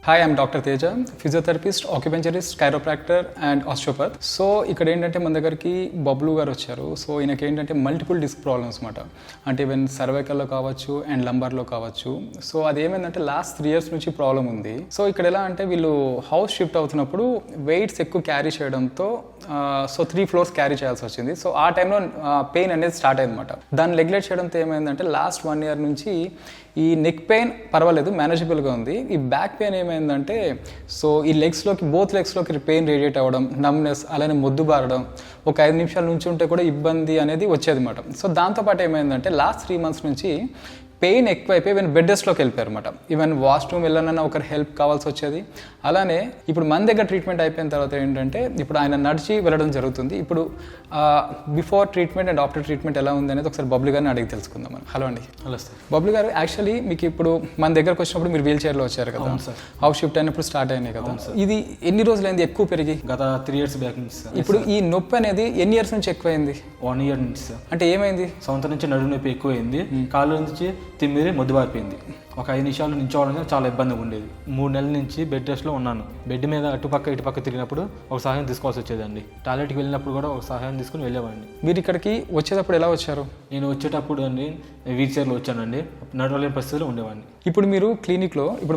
Hi I'm doctor Teja, physiotherapist, acupuncturist, chiropractor and osteopath. So ఇక్కడ ఏంటంటే మన దగ్గరికి బబ్లు గారు వచ్చారు. సో ఈయనకి ఏంటంటే మల్టిపుల్ డిస్క్ ప్రాబ్లమ్స్ అనమాట. అంటే ఈవెన్ సర్వైకల్లో కావచ్చు అండ్ లంబార్లో కావచ్చు. సో అది ఏమైందంటే లాస్ట్ 3 years నుంచి ప్రాబ్లం ఉంది. సో ఇక్కడ ఎలా అంటే వీళ్ళు హౌస్ షిఫ్ట్ అవుతున్నప్పుడు వెయిట్స్ ఎక్కువ క్యారీ చేయడంతో 3 floors క్యారీ చేయాల్సి వచ్చింది. సో ఆ టైంలో పెయిన్ అనేది స్టార్ట్ అయింది అనమాట. దాన్ని రెగ్యులేట్ చేయడంతో ఏమైందంటే లాస్ట్ 1 year నుంచి ఈ నెక్ పెయిన్ పర్వాలేదు, మేనేజబుల్గా ఉంది. ఈ బ్యాక్ పెయిన్ ఏమైందంటే సో ఈ బోత్ లెగ్స్లోకి పెయిన్ రేడియేట్ అవ్వడం, నమ్నెస్, అలానే మొద్దు బారడం, ఒక 5 నిమిషాల నుంచి ఉంటే కూడా ఇబ్బంది అనేది వచ్చేది అనమాట. సో దాంతోపాటు ఏమైందంటే లాస్ట్ 3 months నుంచి పెయిన్ ఎక్కువైపోయి ఈవెన్ బెడ్ రెస్ట్లోకి వెళ్ళిపోయారు అనమాట. ఈవెన్ వాష్రూమ్ వెళ్ళాలన్నా ఒకరి హెల్ప్ కావాల్సి వచ్చేది. అలానే ఇప్పుడు మన దగ్గర ట్రీట్మెంట్ అయిపోయిన తర్వాత ఏంటంటే ఇప్పుడు ఆయన నడిచి వెళ్ళడం జరుగుతుంది. ఇప్పుడు before treatment and after treatment ఎలా ఉంది అనేది ఒకసారి బబ్లు గారిని అడిగి తెలుసుకుందాం మనం. హలో అండి. Hello sir. బబ్లు గారు, యాక్చువల్లీ మీకు ఇప్పుడు మన దగ్గరకు వచ్చినప్పుడు మీరు వీల్ చైర్లో వచ్చారు కదా, హౌస్ షిఫ్ట్ అయినప్పుడు స్టార్ట్ అయినాయి కదా. ఇది ఎన్ని రోజులైంది ఎక్కువ పెరిగి? గత 3 years బ్యాక్ నుంచి సార్. ఇప్పుడు ఈ నొప్పి అనేది ఎన్ని ఇయర్స్ నుంచి ఎక్కువైంది? 1 year నుంచి సార్. అంటే ఏమైంది? సంవత్సరం నుంచి నడుము నొప్పి ఎక్కువైంది, కాళ్ళ నుంచి తిమ్మిరి మొద్దు బారిపోయింది. ఒక 5 నిమిషాలు నించోవడానికి చాలా ఇబ్బందిగా ఉండేది. 3 నెలల నుంచి బెడ్ రెస్ట్లో ఉన్నాను. బెడ్ మీద ఇటుపక్క తిరిగినప్పుడు ఒక సహాయం తీసుకోవాల్సి వచ్చేదండి. టాయిలెట్కి వెళ్ళినప్పుడు కూడా ఒక సహాయం తీసుకుని వెళ్ళేవాడిని. మీరు ఇక్కడికి వచ్చేటప్పుడు ఎలా వచ్చారు? నేను వచ్చేటప్పుడు అండి వీల్ చైర్లో వచ్చానండి, నడవలేని పరిస్థితిలో ఉండేవాడిని. ఇప్పుడు మీరు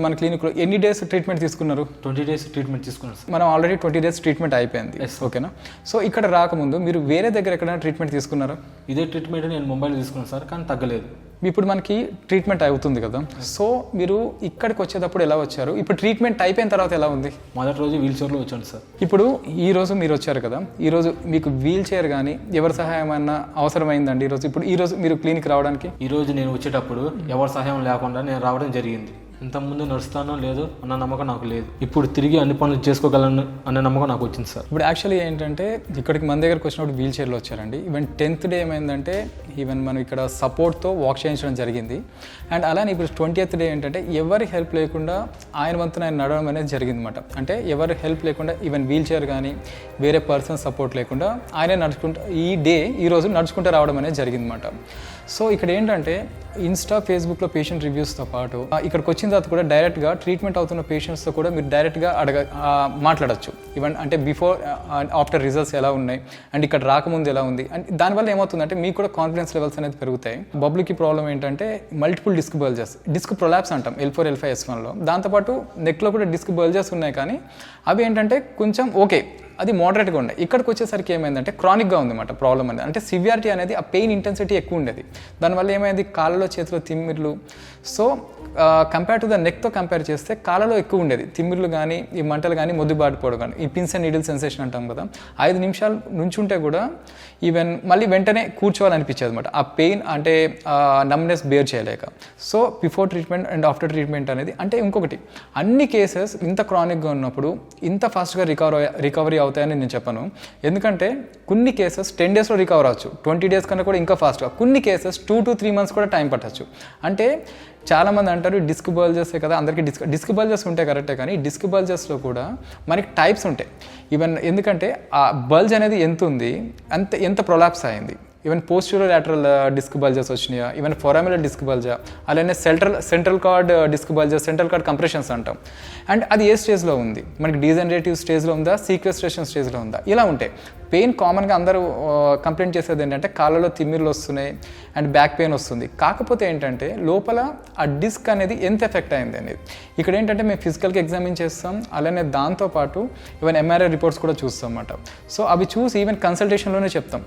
మన క్లినిక్లో ఎన్ని డేస్ ట్రీట్మెంట్ తీసుకున్నారు? 20 days ట్రీట్మెంట్ తీసుకున్నాను సార్. మనం ఆల్రెడీ 20 days ట్రీట్మెంట్ అయిపోయింది, ఓకేనా? సో ఇక్కడ రాకముందు మీరు వేరే దగ్గర ఎక్కడైనా ట్రీట్మెంట్ తీసుకున్నారా? ఇదే ట్రీట్మెంట్ నేను ముంబైలో తీసుకున్నాను సార్, కానీ తగ్గలేదు. ఇప్పుడు మనకి ట్రీట్మెంట్ అవుతుంది కదా, సో మీరు ఇక్కడికి వచ్చేటప్పుడు ఎలా వచ్చారు? ఇప్పుడు ట్రీట్మెంట్ అయిపోయిన తర్వాత ఎలా ఉంది? మొదటి రోజు వీల్ చైర్లో వచ్చాను సార్. ఇప్పుడు ఈ రోజు మీరు వచ్చారు కదా, ఈరోజు మీకు వీల్ చైర్ కానీ ఎవరి సహాయం అన్నా అవసరమైందండి ఈ రోజు మీరు క్లినిక్ రావడానికి? ఈరోజు నేను వచ్చేటప్పుడు ఎవరి సహాయం లేకుండా నేను రావడం జరిగింది. ఇంతకుముందు నడుస్తానో లేదో అన్న నమ్మకం నాకు లేదు. ఇప్పుడు తిరిగి అన్ని పనులు చేసుకోగలను అనే నమ్మకం నాకు వచ్చింది సార్. ఇప్పుడు యాక్చువల్లీ ఏంటంటే ఇక్కడికి మన దగ్గరకు వచ్చినప్పుడు వీల్ చైర్లో వచ్చారండి. ఈవెన్ 10th day ఏమైందంటే ఈవెన్ మనం ఇక్కడ సపోర్ట్తో వాక్ చేయించడం జరిగింది. అండ్ అలానే ఇప్పుడు 20th day ఏంటంటే ఎవరి హెల్ప్ లేకుండా ఆయన వంతున ఆయన నడవడం అనేది జరిగింది అనమాట. అంటే ఎవరి హెల్ప్ లేకుండా ఈవెన్ వీల్ చైర్ కానీ వేరే పర్సన్ సపోర్ట్ లేకుండా ఆయనే ఈరోజు నడుచుకుంటూ రావడం అనేది జరిగింది అనమాట. సో ఇక్కడ ఏంటంటే ఇన్స్టా, ఫేస్బుక్లో పేషెంట్ రివ్యూస్తో పాటు ఇక్కడికి వచ్చిన తర్వాత కూడా డైరెక్ట్గా ట్రీట్మెంట్ అవుతున్న పేషెంట్స్తో కూడా మీరు డైరెక్ట్గా మాట్లాడచ్చు. ఈవెన్ అంటే బిఫోర్ ఆఫ్టర్ రిజల్ట్స్ ఎలా ఉన్నాయి అండ్ ఇక్కడ రాకముందు ఎలా ఉంది అండ్ దానివల్ల ఏమవుతుందంటే మీకు కూడా కాన్ఫిడెన్స్ లెవెల్స్ అనేది పెరుగుతాయి. బబ్లుకి ప్రాబ్లం ఏంటంటే multiple disc bulges, disc prolapse అంటాం L4, L5, S1లో. దాంతోపాటు నెక్లో కూడా డిస్క్ బల్జెస్ ఉన్నాయి, కానీ అవి ఏంటంటే కొంచెం ఓకే, అది మోడరేట్గా ఉండే. ఇక్కడికి వచ్చేసరికి ఏమైందంటే క్రానిక్గా ఉంది అన్నమాట ప్రాబ్లం అనేది. అంటే సివియారిటీ అనేది ఆ పెయిన్ ఇంటెన్సిటీ ఎక్కువ ఉండేది. దానివల్ల ఏమైంది, కాళ్ళలో చేతిలో తిమ్మిర్లు. సో కంపేర్ టు ద నెక్తో కంపేర్ చేస్తే కాళ్ళలో ఎక్కువ ఉండేది తిమ్మిర్లు కానీ, ఈ మంటలు కానీ, మొద్దుబాటుపోవడం కానీ, ఈ పిన్స్ అండ్ నీడిల్ సెన్సేషన్ అంటాం కదా. 5 నిమిషాలు నుంచుంటే కూడా ఈవెన్ మళ్ళీ వెంటనే కూర్చోవాలనిపించేది అనమాట. ఆ పెయిన్ అంటే నమ్నెస్ బేర్ చేయలేక. So before treatment and after treatment అనేది అంటే ఇంకొకటి, అన్ని కేసెస్ ఇంత క్రానిక్గా ఉన్నప్పుడు ఇంత ఫాస్ట్గా రికవరీ అవుతాయని నేను చెప్పను. ఎందుకంటే కొన్ని కేసెస్ 10 daysలో రికవర్ అవ్వచ్చు, 20 days కన్నా కూడా ఇంకా ఫాస్ట్గా. కొన్ని కేసెస్ 2 to 3 months కూడా టైం పట్టచ్చు. అంటే చాలామంది అంటారు డిస్క్ బల్జెస్ కదా, అందరికీ డిస్క్ బల్జెస్ ఉంటాయి కరెక్టే, కానీ డిస్క్ బల్జెస్లో కూడా మనకి టైప్స్ ఉంటాయి. ఈవెన్ ఎందుకంటే ఆ బల్జ్ అనేది ఎంత ఉంది, ఎంత ప్రొలాప్స్ అయింది. Even posterior lateral disc bulges వచ్చినాయా, ఈవెన్ ఫొరామినల్ డిస్క్ బల్జా, అలానే central cord disc bulges, central cord compressions అంటాం. అండ్ అది ఏ స్టేజ్లో ఉంది, మనకి డీజనరేటివ్ స్టేజ్లో ఉందా, సీక్వెస్ట్రేషన్ స్టేజ్లో ఉందా, ఇలా ఉంటాయి. పెయిన్ కామన్గా అందరూ కంప్లైంట్ చేసేది ఏంటంటే కాళ్ళలో తిమ్మిర్లు వస్తున్నాయి అండ్ బ్యాక్ పెయిన్ వస్తుంది. కాకపోతే ఏంటంటే లోపల ఆ డిస్క్ అనేది ఎంత ఎఫెక్ట్ అయింది అనేది. ఇక్కడ ఏంటంటే మేము ఫిజికల్గా ఎగ్జామిన్ చేస్తాం, అలానే దాంతోపాటు ఈవెన్ MRI రిపోర్ట్స్ కూడా చూస్తాం అన్నమాట. సో అవి చూసి ఈవెన్ కన్సల్టేషన్లోనే చెప్తాం.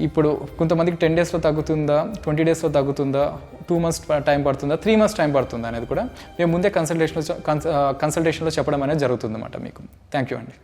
ఇప్పుడు కొంతమందికి 10 daysలో తగ్గుతుందా, 20 daysలో తగ్గుతుందా, 2 months టైం పడుతుందా, 3 months టైం పడుతుందా అనేది కూడా మేము ముందే కన్సల్టేషన్లో చెప్పడం అనేది జరుగుతుంది అన్నమాట మీకు. థ్యాంక్ యూ అండి.